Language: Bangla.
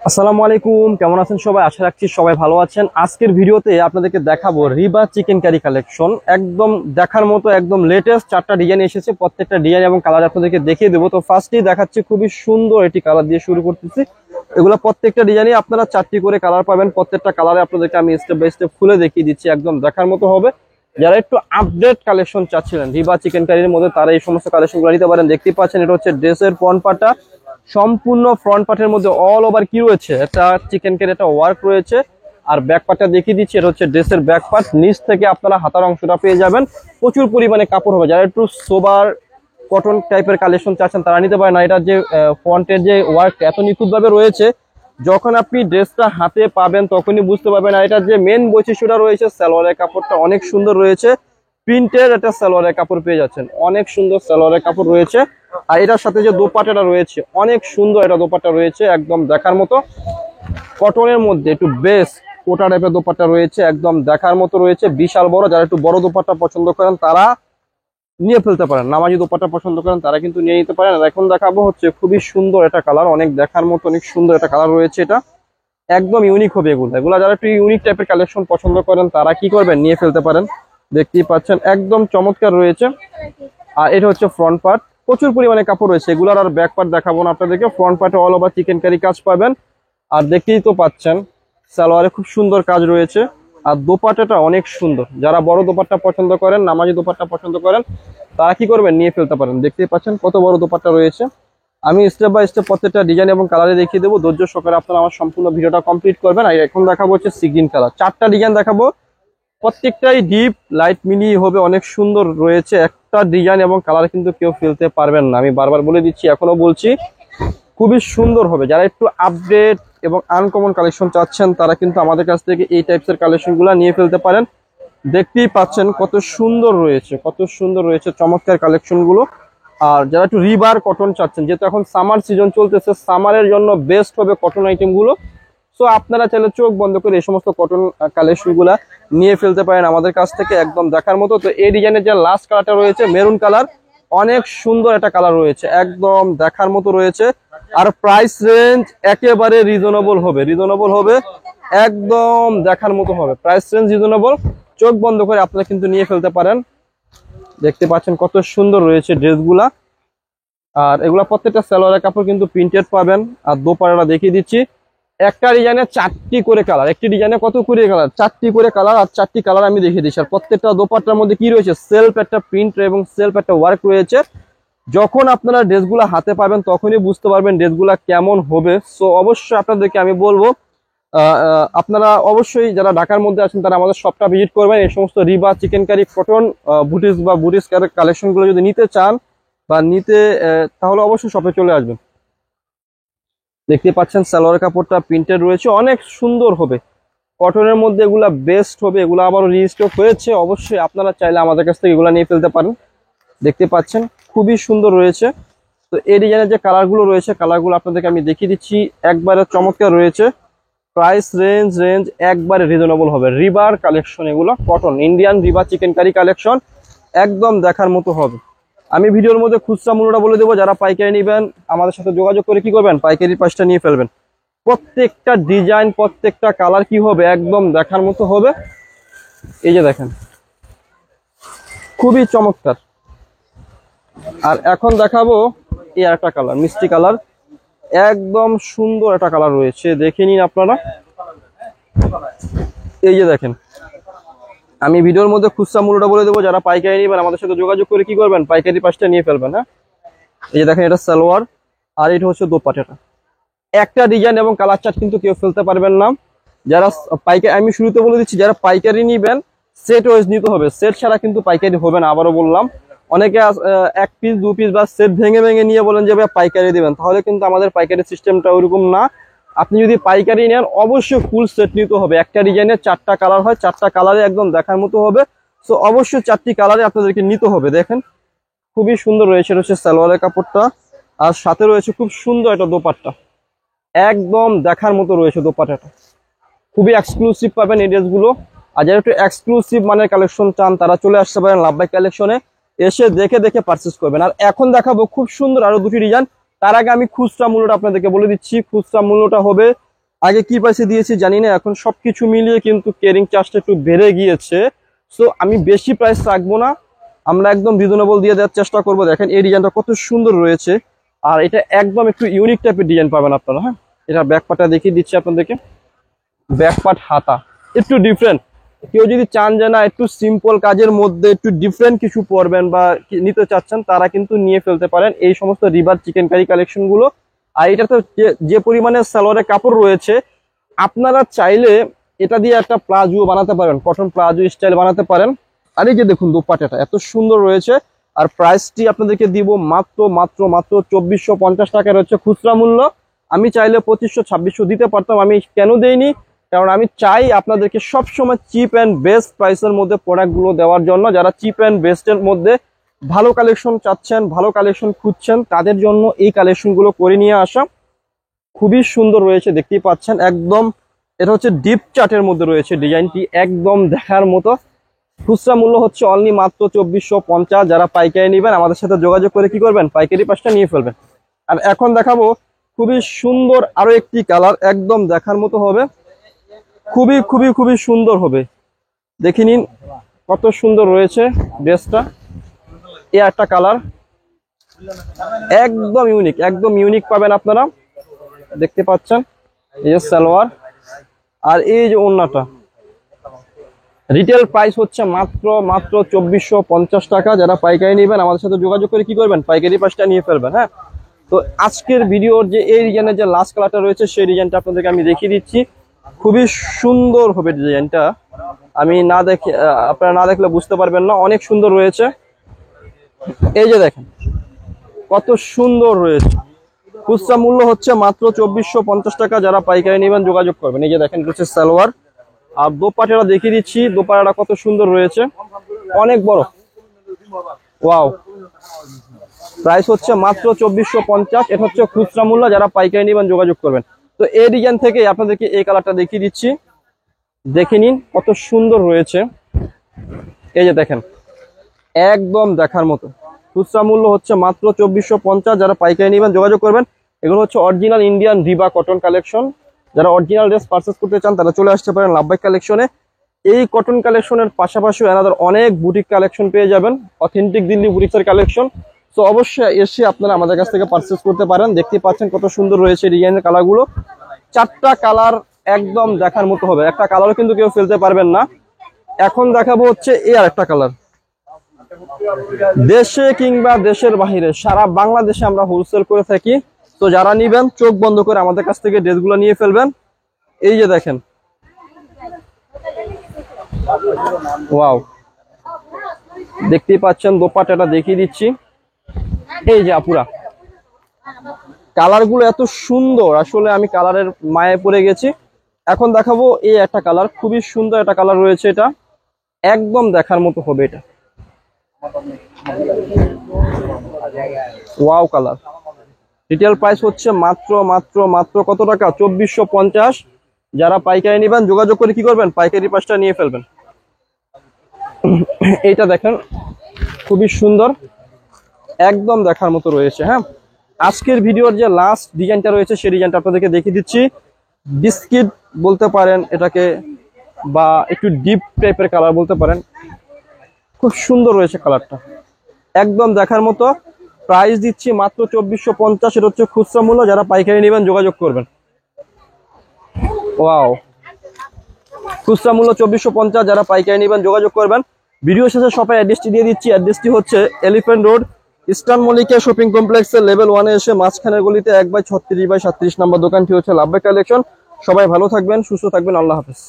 আসসালামু আলাইকুম, কেমন আছেন সবাই? আশা রাখছি সবাই ভালো আছেন। আজকের ভিডিওতে আপনাদেরকে দেখাবো রিবা চিকেন কারি কালেকশন। একদম দেখার মতো, একদম লেটেস্ট 4টা ডিজাইন এসেছে। প্রত্যেকটা ডিজাইন এবং কালার আপনাদেরকে দেখিয়ে দেবো। তো ফার্স্টেই দেখাচ্ছি খুবই সুন্দর একটি কালার দিয়ে শুরু করতেছি। এগুলো প্রত্যেকটা ডিজাইনে আপনারা 4টি করে কালার পাবেন। প্রত্যেকটা কালারে আপনাদেরকে আমি স্টেপ বাই স্টেপ খুলে দেখিয়ে দিচ্ছি, একদম দেখার মতো হবে। যারা একটু আপডেট কালেকশন চাচ্ছিলেন রিবা চিকেন কারির মধ্যে, তারা এই সমস্ত কালেকশনগুলো নিতে পারেন। দেখতেই পাচ্ছেন, এটা হচ্ছে ড্রেসের ফ্রন্ট পার্টটা। সম্পূর্ণ ফ্রন্ট পার্টের মধ্যে অল ওভার কি রয়েছে, একটা চিকেন কারি একটা ওয়ার্ক রয়েছে। আর ব্যাক পার্টটা দেখিয়ে দিচ্ছি, এটা হচ্ছে ড্রেসের ব্যাক পার্ট। নিচ থেকে আপনারা হাতার অংশটা পেয়ে যাবেন। প্রচুর পরিমাণে কাপড় হবে। যারা একটু সোবার কটন টাইপের কালেকশন চাচ্ছেন তারা নিতে পারেন। এটা যে ফ্রন্টের যে ওয়ার্ক এত নিখুঁতভাবে রয়েছে, যখন আপনি ড্রেসটা হাতে পাবেন তখনই বুঝতে পারবেন। আর এটার যে মেন বৈশিষ্ট্যটা রয়েছে, সালোয়ারের কাপড়টা অনেক সুন্দর রয়েছে। প্রিন্টের একটা সালোয়ারের কাপড় পেয়ে যাচ্ছেন, অনেক সুন্দর সালোয়ারের কাপড় রয়েছে। আর এটার সাথে যে দোপাট্টাটা রয়েছে, অনেক সুন্দর এটা দোপাট্টা রয়েছে, একদম দেখার মতো। কটনের মধ্যে একটু বেশ কোটা টাইপের দোপাট্টা রয়েছে, একদম দেখার মতো রয়েছে, বিশাল বড়। যারা একটু বড় দোপাট্টা পছন্দ করেন তারা নিয়ে ফেলতে পারেন। নামাজি দোপাট্টা পছন্দ করেন তারা কিন্তু নিয়ে নিতে পারেন। আর এখন দেখাবো হচ্ছে খুবই সুন্দর একটা কালার, অনেক দেখার মতো, অনেক সুন্দর একটা কালার রয়েছে। এটা একদম ইউনিক হবে। এগুলা যারা একটু ইউনিক টাইপের কালেকশন পছন্দ করেন তারা কি করবেন, নিয়ে ফেলতে পারেন। দেখতেই পাচ্ছেন একদম চমৎকার রয়েছে। আর এটা হচ্ছে ফ্রন্ট পার্ট, প্রচুর পরিমাণে কাপড় রয়েছে এগুলার। আর ব্যাক পার্ট দেখাবো না আপনাদেরকে। ফ্রন্ট পার্টে অল ওভার চিকেন কারি কাজ পাবেন। আর দেখতেই তো পাচ্ছেন সালোয়ারে খুব সুন্দর কাজ রয়েছে। আর দোপাট্টাটা অনেক সুন্দর। যারা বড় দোপাট্টা পছন্দ করেন, নামাজি দোপাট্টা পছন্দ করেন, তারা কি করবেন, নিয়ে ফেলতে পারেন। দেখতেই পাচ্ছেন কত বড় দোপাট্টা রয়েছে। আমি স্টেপ বাই স্টেপ প্রত্যেকটা ডিজাইন এবং কালারে দেখিয়ে দেবো। ধৈর্য সহকারে আপনারা আমার সম্পূর্ণ ভিডিওটা কমপ্লিট করবেন। আর এখন দেখাবো হচ্ছে সি গ্রিন কালার। 4টা ডিজাইন দেখাবো, প্রত্যেকটাই ডিপ লাইট মিলিয়ে হবে, অনেক সুন্দর রয়েছে। একটা ডিজাইন এবং কালার কিন্তু কেউ ফেলতে পারবেন না, আমি বারবার বলে দিচ্ছি, এখনো বলছি, খুবই সুন্দর হবে। যারা একটু আপডেট এবং আনকমন কালেকশন চাচ্ছেন তারা কিন্তু আমাদের কাছ থেকে এই টাইপসের কালেকশন গুলা নিয়ে ফেলতে পারেন। দেখতেই পাচ্ছেন কত সুন্দর রয়েছে, কত সুন্দর রয়েছে চমৎকার কালেকশন গুলো। আর যারা একটু রিবার কটন চাচ্ছেন, যেহেতু এখন সামার সিজন চলতেছে, সামারের জন্য বেস্ট হবে কটন আইটেম গুলো। সো আপনারা চাইলে চোখ বন্ধ করে এই সমস্ত কটন কালেকশন গুলা নিয়ে ফেলতে পারেন আমাদের কাছ থেকে, একদম দেখার মতো। তো এই ডিজাইনের যে লাস্ট কালারটা রয়েছে মেরুন কালার, অনেক সুন্দর একটা কালার রয়েছে, একদম দেখার মতো রয়েছে। আর প্রাইস রেঞ্জ একেবারে রিজনেবল হবে, রিজনেবল হবে, একদম দেখার মতো হবে। প্রাইস রেঞ্জ রিজনেবল, চোখ বন্ধ করে আপনারা কিন্তু নিয়ে ফেলতে পারেন। দেখতে পাচ্ছেন কত সুন্দর রয়েছে ড্রেসগুলা। আর এগুলা প্রত্যেকটা সালোয়ারের কাপড় কিন্তু প্রিন্টেড পাবেন। আর দোপাট্টাটা দেখিয়ে দিচ্ছি, একটা ডিজাইনে 4টি করে কালার, একটি ডিজাইনে কত করে কালার, 4টি করে কালার। আর 4টি কালার আমি দেখিয়ে দিচ্ছি। আর প্রত্যেকটা দোপাট্টার মধ্যে কি রয়েছে, সেলফ একটা প্রিন্ট এবং সেলফ একটা ওয়ার্ক রয়েছে। যখন আপনারা ড্রেসগুলো হাতে পাবেন তখনই বুঝতে পারবেন ড্রেসগুলো কেমন হবে। সো অবশ্যই আপনাদেরকে আমি বলবো, আপনারা অবশ্যই যারা ঢাকার মধ্যে আছেন তারা আমাদের শপটা ভিজিট করবেন। এই সমস্ত রিবা চিকেন কারি কটন বুটিস বা বুটিস কালেকশন গুলো যদি নিতে চান বা নিতে, তাহলে অবশ্যই শপে চলে আসবেন। দেখতে পাচ্ছেন সালোয়ার কাপড়টা প্রিন্টেড রয়েছে, অনেক সুন্দর হবে। কটনের মধ্যে এগুলা বেস্ট হবে। এগুলো আবারও রিস্টক হয়েছে, অবশ্যই আপনারা চাইলে আমাদের কাছ থেকে এগুলো নিয়ে ফেলতে পারেন। দেখতে পাচ্ছেন খুবই সুন্দর রয়েছে। তো এই ডিজাইনের যে কালারগুলো রয়েছে, কালারগুলো আপনাদেরকে আমি দেখিয়ে দিচ্ছি, একবারে চমৎকার রয়েছে। প্রাইস রেঞ্জ একবারে রিজনেবল হবে। রিবার কালেকশন, এগুলো কটন ইন্ডিয়ান রিবা চিকেন কারি কালেকশন, একদম দেখার মতো হবে। আমি ভিডিওর মধ্যে খুচরা মূল্যটা বলে দেবো। যারা পাইকারি নেবেন আমাদের সাথে যোগাযোগ করে কি করবেন, পাইকারি পাঁচটা নিয়ে ফেলবেন। প্রত্যেকটা ডিজাইন, প্রত্যেকটা কালার কি হবে, একদম দেখার মতো হবে। এই যে দেখেন, খুবই চমৎকার। আর এখন দেখাবো এই একটা কালার, মিষ্টি কালার, একদম সুন্দর একটা কালার রয়েছে, দেখে নিন আপনারা। এই যে দেখেন, আমি ভিডিওর মধ্যে খুচরা মূল্যটা বলে দেবো। যারা পাইকারি নেবেন আমাদের সাথে যোগাযোগ করে কি করবেন, পাইকারি পাঁচটা নিয়ে ফেলবেন। হ্যাঁ, এই যে দেখেন, এটা সালোয়ার আর এটা হচ্ছে দোপাট্টাটা। একটা ডিজাইন এবং কালার চার্ট কিন্তু কেউ ফেলতে পারবেন না। যারা পাইকারি, আমি শুরুতে বলে দিচ্ছি, যারা পাইকারি নিবেন সেট ওয়াইজ নিতে হবে, সেট ছাড়া কিন্তু পাইকারি হবে না। আবারও বললাম, অনেকে 1 পিস 2 পিস বা সেট ভেঙে ভেঙে নিয়ে বলেন যে ভাই পাইকারি দিবেন, তাহলে কিন্তু আমাদের পাইকারি সিস্টেমটা ওইরকম না। আপনি যদি পাইকারি নেন অবশ্যই ফুল সেট নিতে হবে। একটা ডিজাইনে 4টা কালার হয়, 4টা কালারে একদম দেখার মতো হবে। সো অবশ্যই 4টি কালারে আপনাদেরকে নিতে হবে। দেখেন খুবই সুন্দর রয়েছে, এটা হচ্ছে সালোয়ারের কাপড়টা। আর সাথে রয়েছে খুব সুন্দর একটা দোপাট্টা, একদম দেখার মতো রয়েছে দোপাট্টাটা। খুবই এক্সক্লুসিভ পাবেন এই ড্রেসগুলো। আর যারা একটু এক্সক্লুসিভ মানের কালেকশন চান তারা চলে আসতে পারেন লাভবাই কালেকশনে, এসে দেখে দেখে পারচেস করবেন। আর এখন দেখাবো খুব সুন্দর আরো 2টি ডিজাইন। তার আগে আমি খুচরা মূল্যটা আপনাদেরকে বলে দিচ্ছি। খুচরা মূল্যটা হবে আগে কি প্রাইসে দিয়েছি জানি না, এখন সবকিছু মিলিয়ে কিন্তু ক্যারিং চার্জটা একটু বেড়ে গিয়েছে। সো আমি বেশি প্রাইস রাখবো না, আমরা একদম রিজনেবল দিয়ে দেওয়ার চেষ্টা করবো। দেখেন এই ডিজাইনটা কত সুন্দর রয়েছে, আর এটা একদম একটু ইউনিক টাইপের ডিজাইন পাবেন আপনারা। হ্যাঁ, এটা ব্যাক পার্টটা দেখিয়ে দিচ্ছি আপনাদেরকে। ব্যাক পার্ট হাতা একটু ডিফারেন্ট, কেউ যদি চান যে না একটু সিম্পল কাজের মধ্যে একটু ডিফারেন্ট কিছু পরবেন বা নিতে চাচ্ছেন, তারা কিন্তু নিয়ে ফেলতে পারেন এই সমস্ত রিবার চিকেন কারি কালেকশন গুলো। আর এটা তো যে পরিমাণে সালোয়ারের কাপড় রয়েছে, আপনারা চাইলে এটা দিয়ে একটা প্লাজো বানাতে পারেন, কটন প্লাজো স্টাইল বানাতে পারেন। আর এই যে দেখুন দোপাট্টাটা এত সুন্দর রয়েছে, আর প্রাইসটি আপনাদেরকে দিব মাত্র মাত্র মাত্র 2450 টাকা রয়েছে খুচরা মূল্য। আমি চাইলে 2500-2600 দিতে পারতাম, আমি কেন দেইনি, কারণ আমি চাই আপনাদেরকে সবসময় চিপ অ্যান্ড বেস্ট প্রাইসের মধ্যে প্রোডাক্টগুলো দেওয়ার জন্য। যারা চিপ অ্যান্ড বেস্টের মধ্যে ভালো কালেকশন চাচ্ছেন, ভালো কালেকশন খুঁজছেন, তাদের জন্য এই কালেকশনগুলো করে নিয়ে আসা। খুবই সুন্দর রয়েছে, দেখতেই পাচ্ছেন একদম। এটা হচ্ছে ডিপ চার্টের মধ্যে রয়েছে ডিজাইনটি, একদম দেখার মতো। খুচরা মূল্য হচ্ছে অনলি মাত্র 2450। যারা পাইকারি নেবেন আমাদের সাথে যোগাযোগ করে কি করবেন, পাইকারি পাঁচটা নিয়ে ফেলবেন। আর এখন দেখাবো খুবই সুন্দর আরো একটি কালার, একদম দেখার মতো হবে, খুবই খুবই খুবই সুন্দর হবে। দেখে নিন কত সুন্দর রয়েছে ড্রেসটা। এই একটা কালার একদম ইউনিক, একদম ইউনিক পাবেন আপনারা। দেখতে পাচ্ছেন এই যে সালোয়ার, আর এই যে ওড়নাটা। রিটেল প্রাইস হচ্ছে মাত্র মাত্র 2450 টাকা। যারা পাইকারি নেবেন আমাদের সাথে যোগাযোগ করে কি করবেন, পাইকারি পাঁচটা নিয়ে ফেলবেন। হ্যাঁ, তো আজকের ভিডিওর যে এই ডিজাইনের যে লাস্ট কালারটা রয়েছে, সেই ডিজাইনটা আপনাদেরকে আমি দেখিয়ে দিচ্ছি। খুবই সুন্দর হবে ডিজাইনটা, আমি না দেখে আপনারা না দেখলে বুঝতে পারবেন না, অনেক সুন্দর রয়েছে। এই যে দেখেন কত সুন্দর রয়েছে। খুচরা মূল্য হচ্ছে মাত্র 2450 টাকা। যারা পাইকারি নেবেন যোগাযোগ করবেন। এই যে দেখেন রয়েছে সালোয়ার, আর দোপাট্টাটা দেখিয়ে দিচ্ছি। দোপাট্টাটা কত সুন্দর রয়েছে, অনেক বড়। ওয়াও, প্রাইস হচ্ছে মাত্র 2450। এটা হচ্ছে খুচরা মূল্য, যারা পাইকারি নেবেন যোগাযোগ করবেন। তো এই ডিজাইন থেকে আপনাদেরকে এই কালারটা দেখিয়ে দিচ্ছি, দেখে নিন কত সুন্দর রয়েছে। এই যে দেখেন একদম দেখার মতো। খুচরা মূল্য হচ্ছে মাত্র 2450। যারা পাইকারি নেবেন যোগাযোগ করবেন। এগুলো হচ্ছে অরিজিনাল ইন্ডিয়ান রিবা কটন কালেকশন। যারা অরিজিনাল ড্রেস পারচেস করতে চান তারা চলে আসতে পারেন লাভবাই কালেকশনে। এই কটন কালেকশনের পাশাপাশি এনাদের অনেক বুটিক কালেকশন পেয়ে যাবেন, অথেন্টিক দিল্লি বুটিক্সের কালেকশন। তো অবশ্যই এসে আপনারা আমাদের কাছ থেকে পারচেস করতে পারেন। দেখতে পাচ্ছেন কত সুন্দর রয়েছে ডিজাইনের কালারগুলো। চারটা কালার একদম দেখার মতো হবে, একটা কালারও কিন্তু কেউ ফেলতে পারবেন না। এখন দেখাবো হচ্ছে এই আর একটা কালার। দেশে কিংবা দেশের বাহিরে সারা বাংলাদেশে আমরা হোলসেল করে থাকি। তো যারা নিবেন চোখ বন্ধ করে আমাদের কাছ থেকে ড্রেসগুলো নিয়ে ফেলবেন। এই যে দেখেন, ওয়াও, দেখতেই পাচ্ছেন দোপাট্টাটা দেখিয়ে দিচ্ছি। এই যে আপুরা, কালারগুলো এত সুন্দর, আসলে আমি কালারের মায়ে পড়ে গেছি। এখন দেখাবো এই একটা কালার, খুবই সুন্দর একটা কালার রয়েছে। এটা একদম দেখার মতো হবে। এটা ওয়াও কালার। রিটেল প্রাইস হচ্ছে মাত্র মাত্র মাত্র কত টাকা, 2450। যারা পাইকারি নেবেন যোগাযোগ করে কি করবেন, পাইকারি পাঁচটা নিয়ে ফেলবেন। এইটা দেখেন খুবই সুন্দর, একদম দেখার মতো রয়েছে। হ্যাঁ, আজকের ভিডিওর যে লাস্ট ডিজাইনটা রয়েছে সেই ডিজাইনটা আপনাদেরকে দেখিয়ে দিচ্ছি। বিস্কিট বলতে পারেন এটাকে, বা একটু ডিপ টাইপের কালার বলতে পারেন। খুব সুন্দর রয়েছে কালারটা, একদম দেখার মতো। প্রাইস দিচ্ছি মাত্র 2450। এটা হচ্ছে খুচরা মূল্য। যারা পাইকারি নেবেন যোগাযোগ করবেন। ওয়াও, খুচরা মূল্য 2450। যারা পাইকারি নেবেন যোগাযোগ করবেন। ভিডিও শেষে শপের অ্যাড্রেসটি দিয়ে দিচ্ছি। অ্যাড্রেসটি হচ্ছে elephant road, eastern Mallika shopping কমপ্লেক্সের লেভেল 1-এ এসে মাঝখানের গলিতে 1/36/37 নম্বর দোকানটি হচ্ছে লাভবাই কালেকশন। সবাই ভালো থাকবেন, সুস্থ থাকবেন, আল্লাহ হাফেজ।